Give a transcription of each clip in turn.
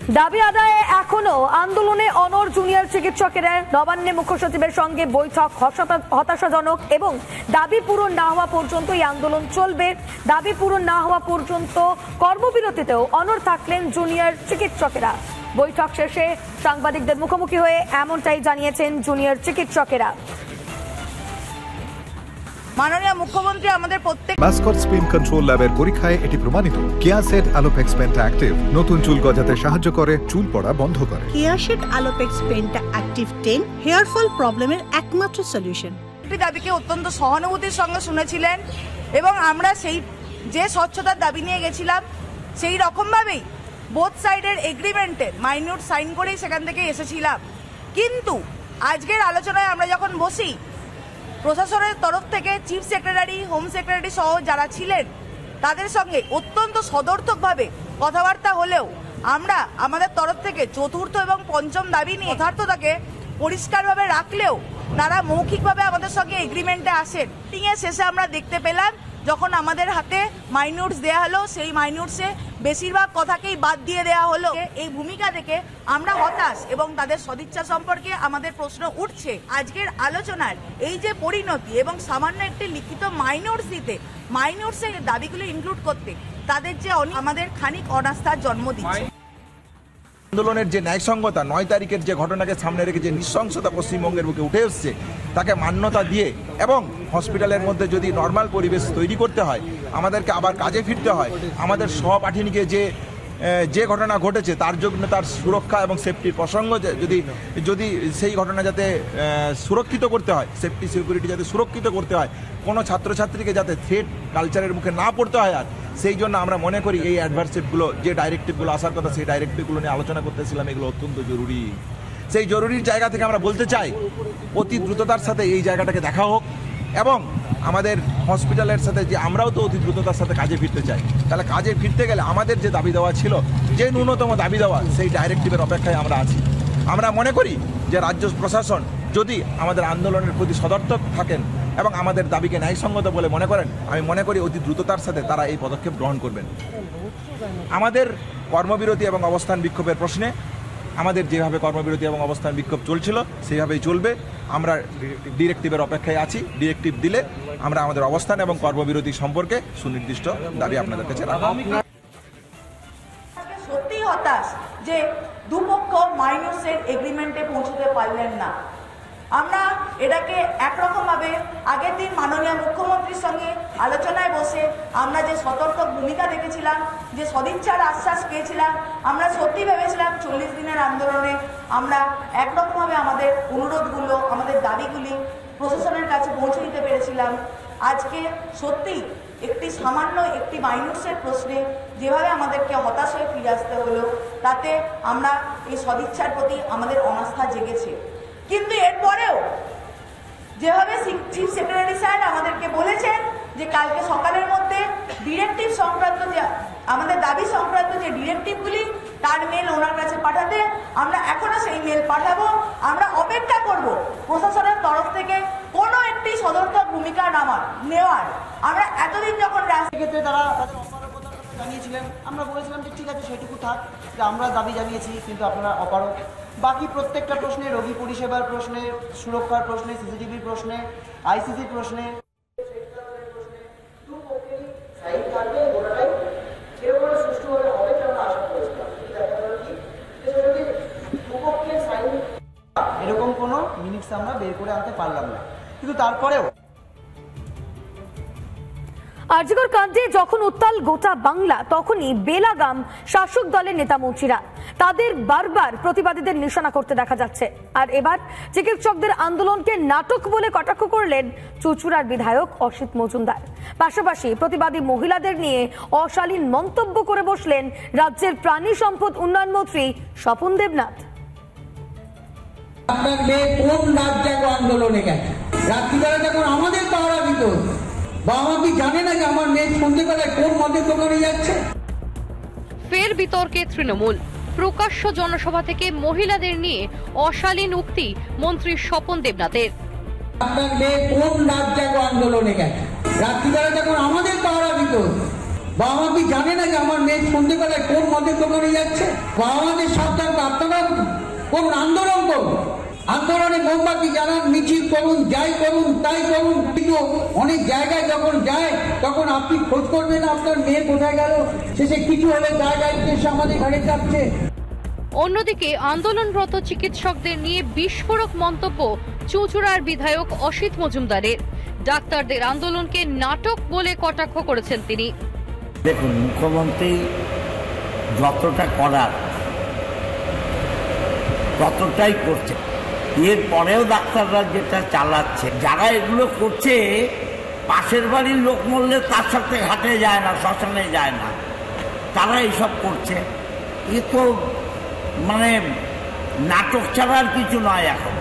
দাবি আদায়ে এখনো আন্দোলনে অনড় জুনিয়র চিকিৎসকেরা। নবান্নে মুখ্য সচিবের সঙ্গে বৈঠক হতাশাজনক এবং দাবি পূরণ না হওয়া পর্যন্ত এই আন্দোলন চলবে। দাবি পূরণ না হওয়া পর্যন্ত কর্মবিরতিতেও অনড় থাকলেন জুনিয়র চিকিৎসকেরা। বৈঠক শেষে সাংবাদিকদের মুখোমুখি হয়ে এমনটাই জানিয়েছেন জুনিয়র চিকিৎসকেরা। মাননীয় মুখ্যমন্ত্রী আমাদের প্রত্যেক মাসকট স্পিন কন্ট্রোল ল্যাবের পরীক্ষায় এটি প্রমাণিত। কেয়াসেট আলোপেক্স পেন্টা অ্যাক্টিভ নতুন চুল গজাতে সাহায্য করে, চুল পড়া বন্ধ করে। Keyaseth alopex penta active 10 hair fall প্রবলেমের একমাত্র সলিউশন। একটি দাবিকে অত্যন্ত সহানুভূতির সঙ্গে শুনেছিলেন এবং আমরা সেই যে স্বচ্ছতার দাবি নিয়ে গেছিলাম সেই রকমভাবেই বোথ সাইডের এগ্রিমেন্টের মাইনিউট সাইন করেই সেখান থেকে এসেছিলাম। কিন্তু আজকের আলোচনায় আমরা যখন বসি, প্রশাসনের তরফ থেকে চিফ সেক্রেটারি, হোম সেক্রেটারি সহ যারা ছিলেন তাদের সঙ্গে অত্যন্ত সদর্থকভাবে কথাবার্তা হলেও আমরা আমাদের তরফ থেকে চতুর্থ এবং পঞ্চম দাবি নিয়ে যথার্থতাকে পরিষ্কারভাবে রাখলেও তারা মৌখিকভাবে আমাদের সঙ্গে এগ্রিমেন্টে আসেন। মিটিংয়ের শেষে আমরা দেখতে পেলাম যখন আমাদের হাতে মাইনিউটস দেওয়া হলো, সেই মাইনিউটসে বেশিরভাগ কথাকেই বাদ দিয়ে দেওয়া হলো। এই ভূমিকা থেকে আমরা হতাশ এবং তাদের সদিচ্ছা সম্পর্কে আমাদের প্রশ্ন উঠছে। আজকের আলোচনার এই যে পরিণতি এবং সামান্য একটি লিখিত মাইনিউটস দিতে, মাইনিউটসের দাবিগুলো ইনক্লুড করতে তাদের যে আমাদের খানিক অনাস্থার জন্ম দিচ্ছে। আন্দোলনের যে ন্যায়সঙ্গতা, 9 তারিখের যে ঘটনাকে সামনে রেখে যে নৃশংসতা পশ্চিমবঙ্গের বুকে উঠে এসছে তাকে মান্যতা দিয়ে এবং হসপিটালের মধ্যে যদি নর্মাল পরিবেশ তৈরি করতে হয়, আমাদেরকে আবার কাজে ফিরতে হয়, আমাদের সহপাঠিনীকে যে ঘটনা ঘটেছে তার জন্য তার সুরক্ষা এবং সেফটির প্রসঙ্গ যদি সেই ঘটনা যাতে সুরক্ষিত করতে হয়, সেফটি সিকিউরিটি যাতে সুরক্ষিত করতে হয়, কোনো ছাত্রছাত্রীকে যাতে থ্রেট কালচারের মুখে না পড়তে হয়, আর সেই জন্য আমরা মনে করি এই অ্যাডভার্সিভগুলো যে ডাইরেক্টিভগুলো আসার কথা সেই ডাইরেক্টিভগুলো নিয়ে আলোচনা করতেছিলাম, এগুলো অত্যন্ত জরুরি। সেই জরুরির জায়গা থেকে আমরা বলতে চাই অতি দ্রুততার সাথে এই জায়গাটাকে দেখা হোক এবং আমাদের হসপিটালের সাথে যে আমরাও তো অতি দ্রুততার সাথে কাজে ফিরতে চাই। তাহলে কাজে ফিরতে গেলে আমাদের যে দাবি দেওয়া ছিল, যে ন্যূনতম দাবি দেওয়া, সেই ডাইরেক্টিভের অপেক্ষায় আমরা আছি। আমরা মনে করি যে রাজ্য প্রশাসন যদি আমাদের আন্দোলনের প্রতি সদর্থক থাকেন এবং আমাদের দাবিকে ন্যায়সঙ্গত বলে মনে করেন, আমি মনে করি অতি দ্রুততার সাথে তারা এই পদক্ষেপ গ্রহণ করবেন। আমাদের কর্মবিরতি এবং অবস্থান বিক্ষোভের প্রশ্নে আমাদের যেভাবে কর্মবিরতি এবং অবস্থান বিক্ষোভ চলছিল সেইভাবেই চলবে। আমরা ডিরেক্টিভের অপেক্ষায় আছি। ডিরেক্টিভ দিলে আমরা আমাদের অবস্থান এবং কর্মবিরতি সম্পর্কে সুনির্দিষ্ট দাবি আপনাদের কাছে রাখব। সত্যি হতাশ যে দুপক্ষ মাইনিউটসের এগ্রিমেন্টে পৌঁছতে পারলেন না। আমরা এটাকে একরকমভাবে আগের দিন মাননীয় মুখ্যমন্ত্রীর সঙ্গে আলোচনায় বসে আমরা যে সতর্ক ভূমিকা দেখেছিলাম, যে সদিচ্ছার আশ্বাস পেয়েছিলাম, আমরা সত্যি ভেবেছিলাম 40 দিনের আন্দোলনে আমরা একরকমভাবে আমাদের অনুরোধগুলো, আমাদের দাবিগুলি প্রশাসনের কাছে পৌঁছে দিতে পেরেছিলাম। আজকে সত্যি সামান্য একটি মাইনিউটসের প্রশ্নে যেভাবে আমাদেরকে হতাশ হয়ে ফিরে আসতে হলো, তাতে আমরা এই সদিচ্ছার প্রতি আমাদের অনাস্থা জেগেছে। কিন্তু এরপরেও যেভাবে চিফ সেক্রেটারি স্যার আমাদেরকে বলেছেন যে কালকে সকালের মধ্যে ডিরেক্টিভ সংক্রান্ত যে আমাদের দাবি সংক্রান্ত যে ডিরেক্টিভগুলি তার মেল ওনার কাছে পাঠাতে, আমরা এখনো সেই মেল পাঠাবো। আমরা অপেক্ষা করব প্রশাসনের তরফ থেকে কোনো একটি সদর্থক ভূমিকা নেওয়ার। আমরা এতদিন যখন ক্ষেত্রে তারা তাদের অপারগতা জানিয়েছিলেন, আমরা বলেছিলাম যে ঠিক আছে সেটুকু থাক, যে আমরা দাবি জানিয়েছি কিন্তু আপনারা অপারগ। বাকি প্রত্যেকটা প্রশ্নে, রোগী পরিষেবার প্রশ্নে, সুরক্ষার প্রশ্নে, সিসিটিভির প্রশ্নে, আইসিসির প্রশ্নে এরকম কোনো মিনিটস আমরা বের করে আনতে পারলাম না। কিন্তু তারপরেও আরজিকর কাণ্ডে যখন উত্তাল গোটা বাংলা, তখনই বেলাগাম শাসক দলের নেতামন্ত্রীরা তাদের বারবার প্রতিবাদীদের নিশানা করতে দেখা যাচ্ছে। আর এবার চিকিৎসকদের আন্দোলনকে নাটক বলে কটাক্ষ করলেন চুঁচুড়ার বিধায়ক অসিত মজুমদার। পাশাপাশি প্রতিবাদী মহিলাদের নিয়ে অশালীন মন্তব্য করে বসলেন রাজ্যের প্রাণী সম্পদ উন্নয়ন মন্ত্রী স্বপন দেবনাথ। আপনার মেয়ে কোন রাত জাগো আন্দোলনে গেছে, রাত্রিবেলা যখন আমাদের পাহারা দিত, বা আমার কি জানে না যে আমার মেয়ে সন্ধ্যেবেলায় কোন মদের দোকানে যাচ্ছে। ফের বিতর্কে তৃণমূল, প্রকাশ্য জনসভা থেকে মহিলাদের নিয়ে অশালীন উক্তি মন্ত্রী স্বপন দেবনাথের। আপনার মেয়ে কোন রাত জাগো আন্দোলনে গেছে, রাত্রিবেলা যখন আমাদের পাহারা দিত, বাবা মা কি জানে না যে আমার মেয়ে সন্ধ্যেবেলায় কোন মদের দোকানে যাচ্ছে? বাবা মাদের সাবধান, আপনারা কোন আন্দোলন করুন, আন্দোলনে মোমবাতি জ্বালান, মিছিল করুন, যাই করুন তাই করুন, কিন্তু অনেক জায়গায় যখন যায় তখন আপনি খোঁজ করবেন না আপনার মেয়ে কোথায় গেল, শেষে কিছু হলে জায়গায় এসে আমাদের ঘাড়ে চাপছে। অন্যদিকে আন্দোলনরত চিকিৎসকদের নিয়ে বিস্ফোরক মন্তব্য চুঁচুড়ার বিধায়ক অসিত মজুমদারের। ডাক্তারদের আন্দোলনকে নাটক বলে কটাক্ষ করেছেন তিনি। দেখুন, মুখ্যমন্ত্রী যতটা করার ততটাই করছে, এরপরেও ডাক্তাররা যেটা চালাচ্ছে, যারা এগুলো করছে পাশের বাড়ির লোক মরলে তার সাথে ঘাটে যায় না, শ্মশানে যায় না, তারা এইসব করছে। এ তো মানে নাটক ছাড়া আর কিছু নয়। এখন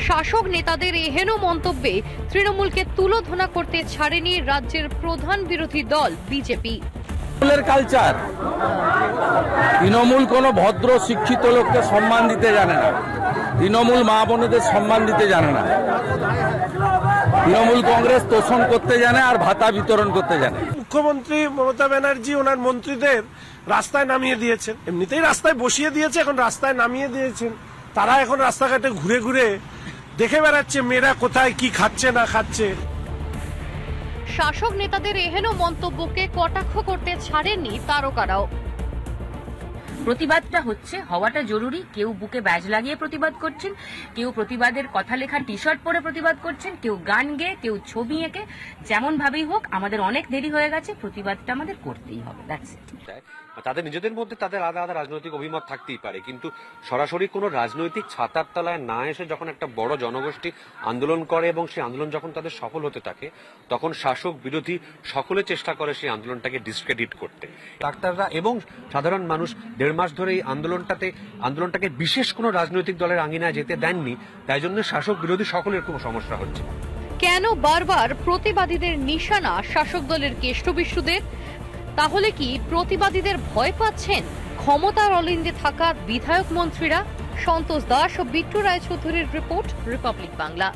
শাসক নেতাদের এহেন মন্তব্যে তৃণমূলকে তুলোধনা করতে ছাড়েনি রাজ্যের প্রধান বিরোধী দল বিজেপি। কালচার, তৃণমূল কোনো ভদ্র শিক্ষিত লোককে সম্মান দিতে জানে না, তৃণমূল মা বোনেদের সম্মান দিতে জানে না, তৃণমূল কংগ্রেস তোষণ করতে জানে আর ভাতা বিতরণ করতে জানে। মুখ্যমন্ত্রী মমতা ব্যানার্জি ওনার মন্ত্রীদের রাস্তায় নামিয়ে দিয়েছেন, এমনিতেই রাস্তায় বসিয়ে দিয়েছে, এখন রাস্তায় নামিয়ে দিয়েছেন। তারা এখন রাস্তাঘাটে ঘুরে ঘুরে দেখে বেড়াচ্ছে মেয়েরা কোথায় কি খাচ্ছে না খাচ্ছে। শাসক নেতাদের এহেন মন্তব্যকে কটাক্ষ করতে ছাড়েননি তারকারাও। প্রতিবাদটা হওয়াটা জরুরি। কেউ বুকে ব্যাজ লাগিয়ে প্রতিবাদ করছেন, কেউ প্রতিবাদের কথা লেখা টি শার্ট পরে প্রতিবাদ করছেন, কেউ গান গেয়ে, কেউ ছবি এঁকে, যেমন ভাবেই হোক আমাদের অনেক দেরি হয়ে গেছে, প্রতিবাদটা আমাদের করতেই হবে। That's it. তাদের নিজেদের মধ্যে তাদের আলাদা আলাদা রাজনৈতিক অভিমত থাকতেই পারে, কিন্তু সরাসরি কোনো রাজনৈতিক ছাতার তলায় না এসে যখন একটা বড় জনগোষ্ঠী আন্দোলন করে এবং সেই আন্দোলন যখন তাদের সফল হতে থাকে, তখন শাসক বিরোধী সকলে চেষ্টা করে সেই আন্দোলনটাকে ডিসক্রেডিট করতে। ডাক্তাররা এবং সাধারণ মানুষ 1.5 মাস ধরে এই আন্দোলনটাকে বিশেষ কোনো রাজনৈতিক দলের আঙিনায় যেতে দেননি, তাই জন্য শাসক বিরোধী সকলের খুব সমস্যা হচ্ছে। কেন বারবার প্রতিবাদীদের নিশানা শাসক দলের কেষ্টবিষ্টুদের? তাহলে কি প্রতিবাদীদের ভয় পাচ্ছেন ক্ষমতার অলিন্দে থাকা বিধায়ক মন্ত্রীরা? সন্তোষ দাস ও বিট্টু রায়চৌধুরীর রিপোর্ট, রিপাবলিক বাংলা।